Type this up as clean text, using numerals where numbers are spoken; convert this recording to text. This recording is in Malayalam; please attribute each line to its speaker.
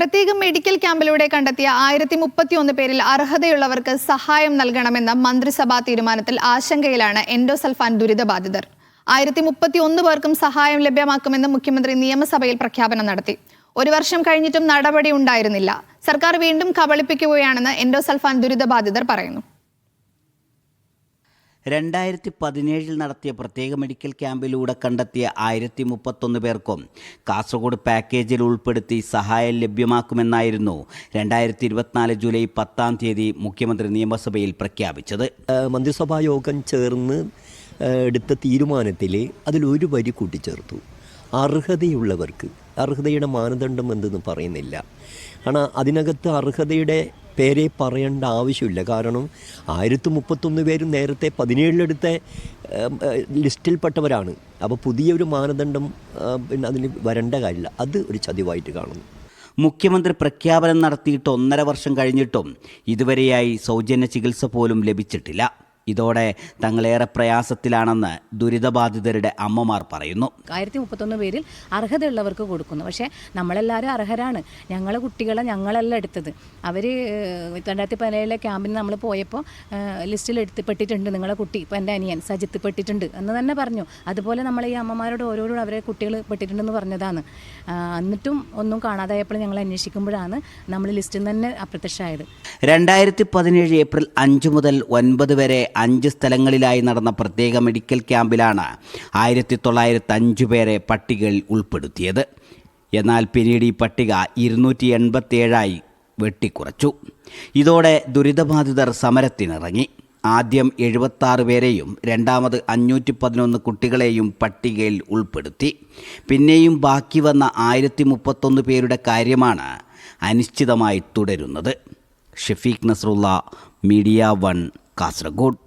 Speaker 1: പ്രത്യേക മെഡിക്കൽ ക്യാമ്പിലൂടെ കണ്ടെത്തിയ 1031 പേരിൽ അർഹതയുള്ളവർക്ക് സഹായം നൽകണമെന്ന മന്ത്രിസഭാ തീരുമാനത്തിൽ ആശങ്കയിലാണ് എൻഡോസൾഫാൻ ദുരിതബാധിതർ. 1031 പേർക്കും സഹായം ലഭ്യമാക്കുമെന്ന് മുഖ്യമന്ത്രി നിയമസഭയിൽ പ്രഖ്യാപനം നടത്തി. 1 വർഷം കഴിഞ്ഞിട്ടും നടപടി ഉണ്ടായിരുന്നില്ല. സർക്കാർ വീണ്ടും കബളിപ്പിക്കുകയാണെന്ന് എൻഡോസൾഫാൻ ദുരിതബാധിതർ പറയുന്നു.
Speaker 2: 2017 നടത്തിയ പ്രത്യേക മെഡിക്കൽ ക്യാമ്പിലൂടെ കണ്ടെത്തിയ 1031 പേർക്കും കാസർഗോഡ് പാക്കേജിൽ ഉൾപ്പെടുത്തി സഹായം ലഭ്യമാക്കുമെന്നായിരുന്നു 2024 ജൂലൈ 10 മുഖ്യമന്ത്രി നിയമസഭയിൽ പ്രഖ്യാപിച്ചത്.
Speaker 3: മന്ത്രിസഭാ യോഗം ചേർന്ന് എടുത്ത തീരുമാനത്തിൽ അതിലൊരു വരി കൂട്ടിച്ചേർത്തു. അർഹതയുള്ളവർക്ക്, അർഹതയുടെ മാനദണ്ഡം എന്തെന്ന് പറയുന്നില്ല. കാരണം അതിനകത്ത് അർഹതയുടെ പേരെ പറയേണ്ട ആവശ്യമില്ല. കാരണം 1031 പേരും നേരത്തെ 17 ലിസ്റ്റിൽപ്പെട്ടവരാണ്. അപ്പോൾ പുതിയൊരു മാനദണ്ഡം പിന്നെ അതിന് വരേണ്ട കാര്യമില്ല. അത് ഒരു ചതിവായിട്ട് കാണുന്നു.
Speaker 2: മുഖ്യമന്ത്രി പ്രഖ്യാപനം നടത്തിയിട്ട് 1.5 വർഷം കഴിഞ്ഞിട്ടും ഇതുവരെയായി സൗജന്യ ചികിത്സ പോലും ലഭിച്ചിട്ടില്ല. ഇതോടെ തങ്ങളേറെ പ്രയാസത്തിലാണെന്ന് ദുരിതബാധിതരുടെ അമ്മമാർ പറയുന്നു.
Speaker 4: 1031 പേരിൽ അർഹതയുള്ളവർക്ക് കൊടുക്കുന്നു. പക്ഷേ നമ്മളെല്ലാവരും അർഹരാണ്. ഞങ്ങളെ കുട്ടികളെ ഞങ്ങളല്ല എടുത്തത്. അവർ 2017 ക്യാമ്പിന് നമ്മൾ പോയപ്പോൾ ലിസ്റ്റിൽ പെട്ടിട്ടുണ്ട് നിങ്ങളെ കുട്ടി, ഇപ്പോൾ എൻ്റെ അനിയൻ സജിത്ത് പെട്ടിട്ടുണ്ട് എന്ന് തന്നെ പറഞ്ഞു. അതുപോലെ നമ്മൾ ഈ അമ്മമാരോട് ഓരോരോട് അവരെ കുട്ടികൾ പെട്ടിട്ടുണ്ടെന്ന് പറഞ്ഞതാണ്. എന്നിട്ടും ഒന്നും കാണാതായപ്പോൾ ഞങ്ങൾ അന്വേഷിക്കുമ്പോഴാണ് നമ്മൾ ലിസ്റ്റിൽ തന്നെ അപ്രത്യക്ഷമായത്.
Speaker 2: 2017 ഏപ്രിൽ 5 മുതൽ 9 വരെ 5 സ്ഥലങ്ങളിലായി നടന്ന പ്രത്യേക മെഡിക്കൽ ക്യാമ്പിലാണ് 1905 പേരെ പട്ടികയിൽ ഉൾപ്പെടുത്തിയത്. എന്നാൽ പിന്നീട് ഈ പട്ടിക 287 വെട്ടിക്കുറച്ചു. ഇതോടെ ദുരിതബാധിതർ സമരത്തിനിറങ്ങി. ആദ്യം 76 പേരെയും രണ്ടാമത് 511 കുട്ടികളെയും പട്ടികയിൽ ഉൾപ്പെടുത്തി. പിന്നെയും ബാക്കി വന്ന 1031 പേരുടെ കാര്യമാണ് അനിശ്ചിതമായി തുടരുന്നത്. ഷഫീഖ് നസ്രുള്ള, മീഡിയ 1, കാസർഗോഡ്.